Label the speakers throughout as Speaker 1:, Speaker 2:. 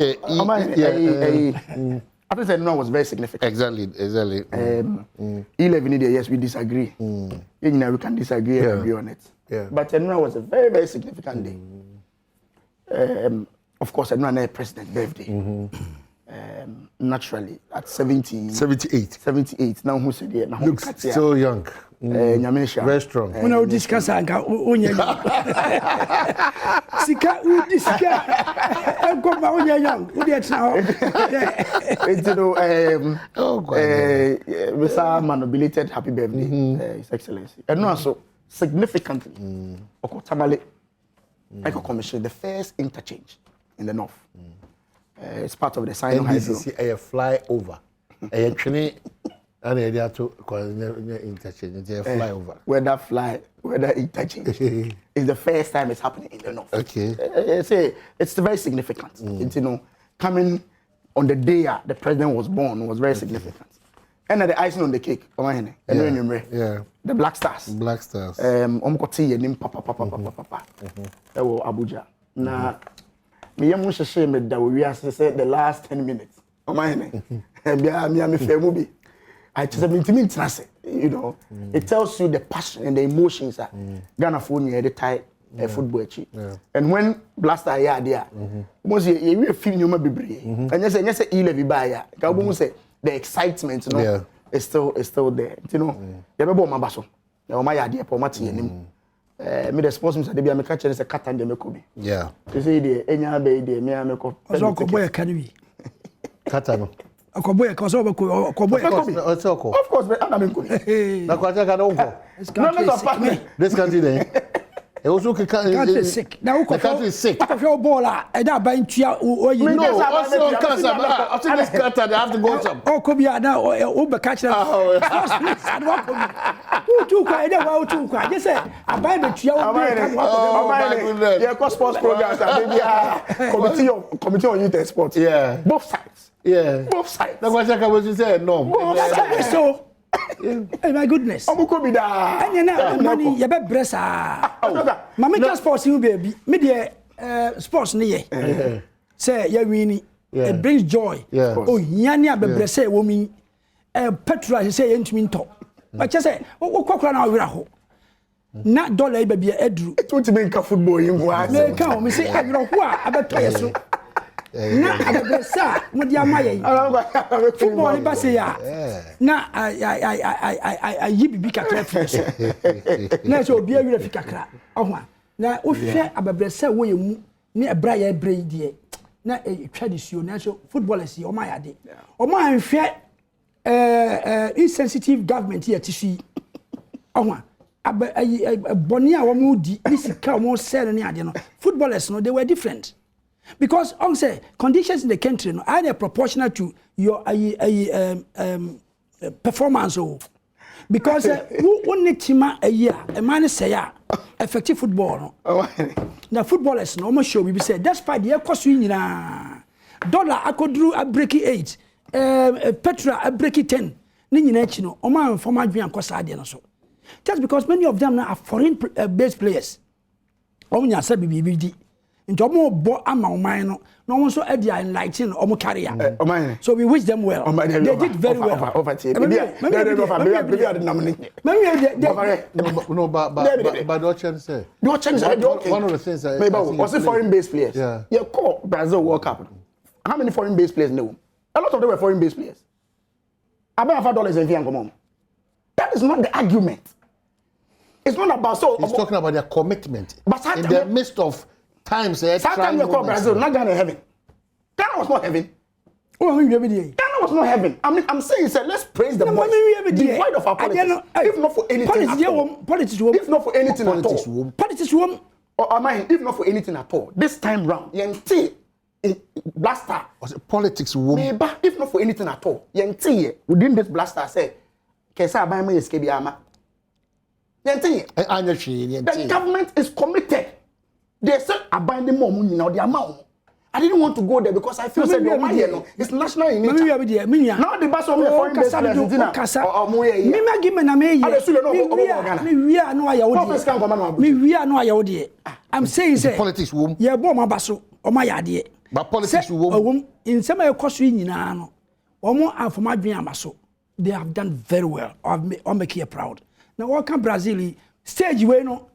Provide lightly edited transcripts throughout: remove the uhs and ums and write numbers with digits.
Speaker 1: I think that was very significant.
Speaker 2: Exactly.
Speaker 1: 11 yes, we disagree. We can disagree and agree on it.
Speaker 2: Yeah.
Speaker 1: But Enuna was a very, very significant day. Of course, Enuna president's birthday. Naturally, at 78. Now who said yeah?
Speaker 2: Looks so young. Very strong.
Speaker 3: When I discuss Sika, we discuss. I'm going to young. Who gets now?
Speaker 1: Mr. Manobilated happy birthday, His Excellency. And also significantly, Okotamale Eco Commission, the first interchange in the north. It's part of the sign of
Speaker 2: NDCC, a flyover. A train and a to interchange. A flyover.
Speaker 1: Whether interchange is the first time it's happening in the north.
Speaker 2: Okay.
Speaker 1: It's very significant. It's, coming on the day the president was born was very significant. And the icing on the cake, Omanhene.
Speaker 2: Yeah.
Speaker 1: The Black Stars. Omkoti nim papa. Abuja. Na me yamu sheshe me da we say the last 10 minutes. Omanhene. Me femu bi. I just trust it tells you the passion and the emotions that Ghana for the tie football chi. And when Blaster here there, most you feel you might be brave. And yes, 11 by ya. Ka say the excitement, is still there. You be my baso. You my idea for mati enim. Me the sponsors dey be make catch say katan dey make obi.
Speaker 2: Yeah.
Speaker 1: You say dey enya be dey me ameko.
Speaker 3: Ozo ko boy academy.
Speaker 2: Katano.
Speaker 3: Akoboy ko so ko boy.
Speaker 1: Of course, but I'm in.
Speaker 2: Na kwacha ka no go. This country dey. E also
Speaker 3: country is sick. Now the
Speaker 2: country is sick.
Speaker 3: If your baller, e da ban tua o you.
Speaker 2: No, also cancer. After this Qatar, they have to go some.
Speaker 3: Oh, could be now o be catch them. Who too kwa e da wa too kwa. Just say I buy the tua o be come
Speaker 1: up. Yeah, cause sports programs baby committee on youth and sports.
Speaker 2: Yeah.
Speaker 1: Both sides.
Speaker 2: Yeah.
Speaker 1: Both sides.
Speaker 2: That's what I was saying. No.
Speaker 3: So hey, my goodness.
Speaker 1: Omukobi da.
Speaker 3: Anya na money you be bressa. Mama just sports you baby. Me dey sports ne ye. Say you win it brings joy. Oh, hiani abebre say wo mi petrol say yentumi nto. But you say wo kwakura na awira ho. Na dollar baby eduru.
Speaker 1: It won't make football in wa.
Speaker 3: Me kan me say awira ho a abeto yeso. Na abebresa mo di amaye. Football ni ba say ya. Na ayi bibi kakra fi. Na so obi awira fi kakra. Ohwa. Na wo hwe abebresa wo ye mu ni ebra ya ebre die. Na twa disuo na so footballers o ma yade. O ma anhwe insensitive government here tisi. Ohwa. Boni a wo mu di ni sika wo sell ni ade no. Footballers no they were different. Because on say conditions in the country no are proportional to your performance because one tima a year a man say effective football no the footballers no almost show we say despite the cost we nyina dollar akodru a breaking 8 petrol a breaking 10 ni nyina chi no o man former dwan kosa ade no so just because many of them now are foreign based players o nya sabi bibi into more bo ama oman no no so e dey enlighten omo career so we wish them well they did very well
Speaker 1: no but
Speaker 2: say
Speaker 1: one of the things was it foreign based players yeah call Brazil World Cup how many foreign based players know a lot of them were foreign based players about $5 in fian come that is not the argument. It's not about so
Speaker 2: he's talking about their commitment in the midst of times
Speaker 1: time you call Brazil, not Ghana heaven. Ghana was not heaven.
Speaker 3: Oh, Ghana
Speaker 1: was not heaven. I mean, I'm saying, let's praise the boys. Devoid of our politics. If not for anything at all. If not for anything at all.
Speaker 3: Politics.
Speaker 1: If not for anything at all. This time round, Yenti Blaster.
Speaker 2: Was it politics?
Speaker 1: If not for anything at all. Yenti within this Blaster say, Kesa buy me escape yama. Yenti. The government is committed. They said abandon more money now the amount. I didn't want to go there because I feel that it's national in nature. Now the bus of foreign based players
Speaker 3: I'm saying say
Speaker 2: politics
Speaker 3: yeah, bomb basso or my idea.
Speaker 2: But politics will
Speaker 3: in some of course we nyina no Ampofo-Adjei amaso they have done very well or make you proud. Now what can Brazil stage we no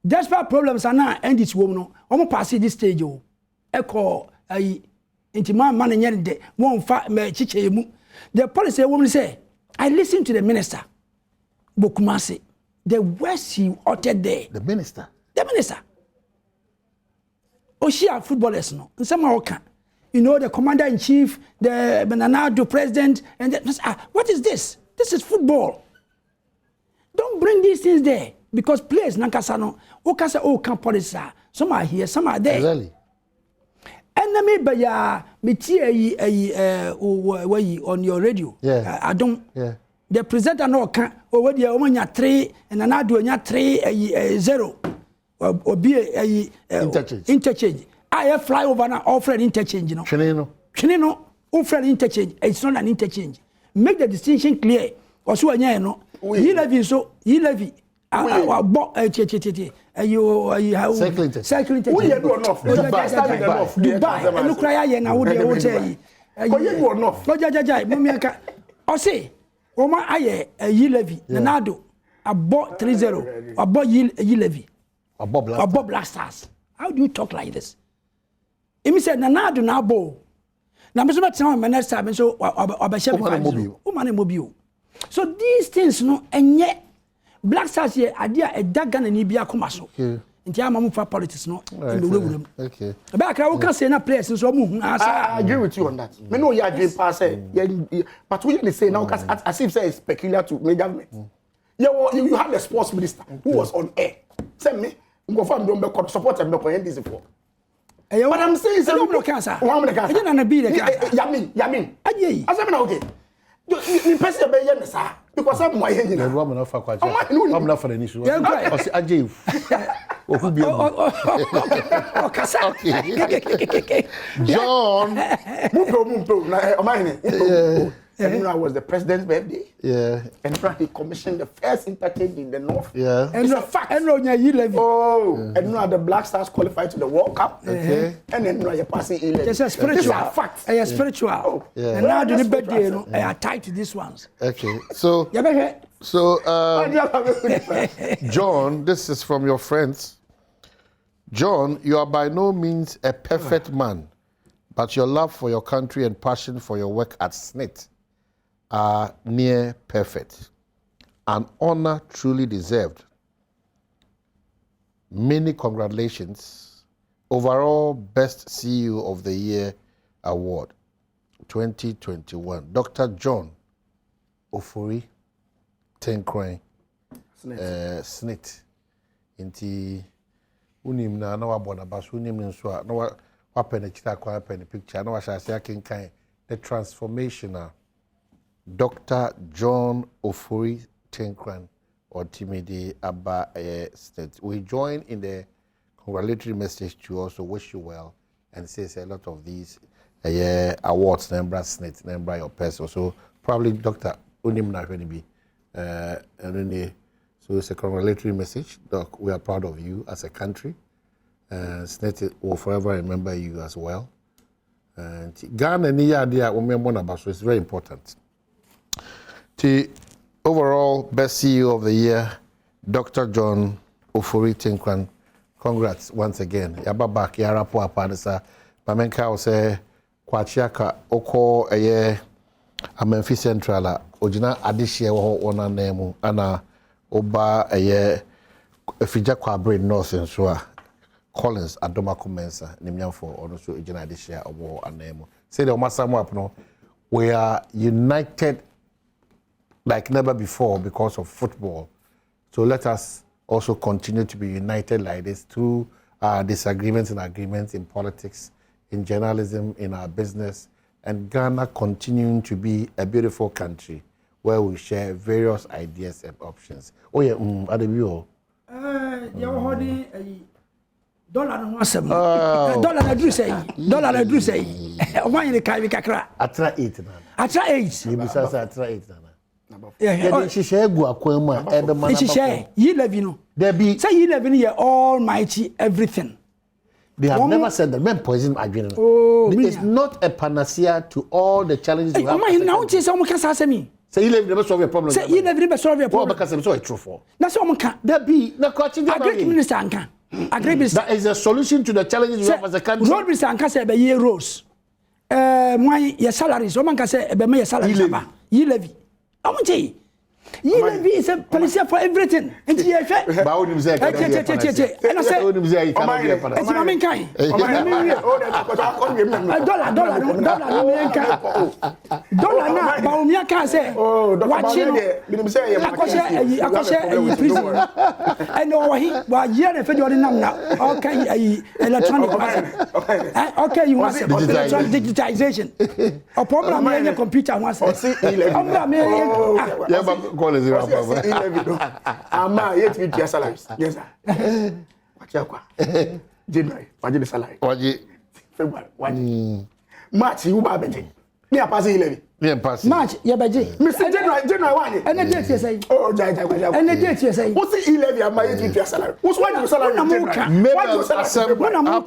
Speaker 3: despite problems are now end this woman no omo pass this stage o eko ayi intima man nyende won fa me chiche mu the policy woman say I listen to the minister Bokumase the words he uttered there
Speaker 2: the minister
Speaker 3: Oshia footballers no some are you know the commander in chief the Addo president and what is this is football. Don't bring these things there because players nankasa no okasa o kan policy some are here some are there
Speaker 2: really
Speaker 3: enemy baya meti on your radio Adom the presenter no kan o we dia o manya 3 and Addo nya 3-0 obi interchange I fly over now offer interchange no twene no offer interchange it's not an interchange make the distinction clear oso anya no he levy cycling
Speaker 1: we you do enough
Speaker 3: Dubai look cry here now dey o say
Speaker 1: you do enough
Speaker 3: no jajajai mumiaka o say o ma aye yi levy na Addo abo 3-0 abo yi levy abo Black Stars. How do you talk like this? Emi said na Addo na abo na me so bet say next time so obahye me o mane mobile. So these things no enye Black Stars here idea e daga na ni bia koma so. Nti amamu fa politics no in
Speaker 2: okay.
Speaker 3: Ba kra wo kan say na players so mu hu
Speaker 1: I agree with you on that. Me no ya dream pass but we say now as if say it's peculiar to me government. You have the sports minister who was on air. Say me go fam don be support and be this for. But I'm saying say
Speaker 3: no cancer.
Speaker 1: One cancer.
Speaker 3: You na be the cancer.
Speaker 1: Yamin.
Speaker 3: Adjei.
Speaker 1: Asem na okay. Me person be yen sa because I'm my hen na.
Speaker 2: Badwam na fa kwaje. I'm not for the issue. O si Adjei. O ku bi
Speaker 3: o kasa.
Speaker 2: John.
Speaker 1: Mumpo na Omanhene. And I was the president's birthday.
Speaker 2: Yeah.
Speaker 1: And he commissioned the first interchange in the north.
Speaker 2: Yeah.
Speaker 1: And it's a fact.
Speaker 3: And
Speaker 1: and the Black Stars qualified to the World Cup.
Speaker 2: Okay.
Speaker 1: And then you're passing 11.
Speaker 3: It's a spiritual.
Speaker 1: These are facts.
Speaker 3: A spiritual.
Speaker 1: Oh.
Speaker 3: Yeah. And now the birthday, you know, I are tied to these ones.
Speaker 2: Okay. So. John, this is from your friends. John, you are by no means a perfect man, but your love for your country and passion for your work at SNIT are near perfect. An honor truly deserved. Many congratulations. Overall Best CEO of the Year Award 2021. Dr. John Ofori Tenkran SNIT. Inti unim na wabona bas unim nso a na wapene chita kwa pene picture na washase akenkan the transformational Dr. John Ofori Tenkran or Timidi Abba State. We join in the congratulatory message to also wish you well and says a lot of these awards, Nembra Snit, Nembra your person. So probably Dr. Unim Nafenibi. So it's a congratulatory message. Doc, we are proud of you as a country. Snit will forever remember you as well. And Ghana Niya, so it's very important. The overall best CEO of the year, Dr. John Ofori Tenkran. Congrats once again. Yaba back yarapo apadisa. Mamenka o say kwachiaka oko Amenfi Central ojina adihye wo ona nemu ana oba efija Kwabena North nso a Collins Adoma Comensa nimnyamfo ono so ojina adihye obo anemu. Say the omasamu up no, we are united like never before because of football. So let us also continue to be united like this through disagreements and agreements in politics, in journalism, in our business, and Ghana continuing to be a beautiful country where we share various ideas and options. Oh yeah, Addo.
Speaker 3: Dollar no wasem. Dollar na dru say. Omanhene kai bi kakra.
Speaker 2: Atra 8 na.
Speaker 3: Atra 8.
Speaker 2: You bisa say atra 8 na.
Speaker 3: Yeah,
Speaker 2: she share gu akwam a
Speaker 3: she share. Ye levy no.
Speaker 2: There be
Speaker 3: say ye levy no almighty everything.
Speaker 2: They have never said that. Men poison Adwene.
Speaker 3: Oh,
Speaker 2: it's not a panacea to all the challenges you have.
Speaker 3: Omanhene now say some can say me.
Speaker 2: Say you never solve your problem.
Speaker 3: Say you never solve your problem.
Speaker 2: What because so true for.
Speaker 3: That's what can.
Speaker 2: That be na kwachi dey.
Speaker 3: Agric minister anka. Agric minister.
Speaker 2: That is a solution to the challenges you have as a country.
Speaker 3: Road minister anka say be year rose. My your salaries. Oman can say be my your salary. Ye levy. Amunche. Ye levy is a policy for everything. And ye hwe.
Speaker 2: Ba woni say.
Speaker 3: And I say
Speaker 2: woni say you cannot be a
Speaker 3: it's my main kind. Dollar na ba o mi aka say watching akose prison and wa year na fe jori nam na okay electronic okay you want electronic digitization a problem na computer want say
Speaker 2: yeah but call it
Speaker 1: ama yet with your salaries yes sir kwa January waje salary
Speaker 2: waje
Speaker 1: February waje March you ba beje me a pass 11
Speaker 2: me pass
Speaker 3: March ye beje
Speaker 1: Mr. January waje
Speaker 3: any date you say
Speaker 1: oh jai
Speaker 3: any date you say
Speaker 1: what's 11 am yet with your salary what's why your salary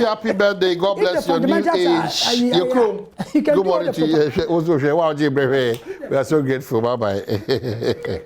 Speaker 2: happy birthday, God bless your new age. Your crew. Good morning to you. We are so grateful. Bye bye.